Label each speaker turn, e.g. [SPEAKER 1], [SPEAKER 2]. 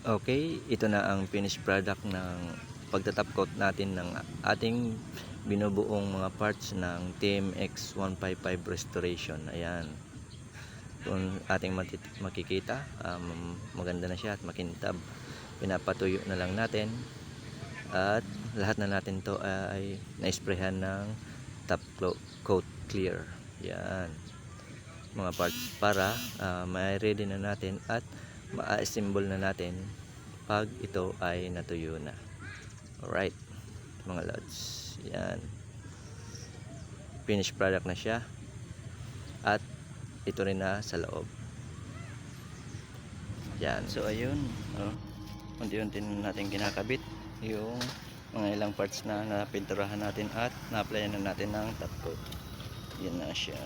[SPEAKER 1] Okay, ito na ang finished product ng pagtatop coat natin ng ating binubuong mga parts ng TMX 155 Restoration. Ayan. Kung ating makikita, maganda na siya at makintab. Pinapatuyo na lang natin at lahat na natin to ay na-sprayhan ng top coat clear. Yan. Mga parts para ma-ready na natin at ma-assemble na natin pag ito ay natuyo na. Alright mga lods, yan, finished product na siya at ito rin na sa loob. Yan, so ayun, unti-unti natin kinakabit yung mga ilang parts na napinturahan natin at na-applyan na natin ng top coat. Yan na siya.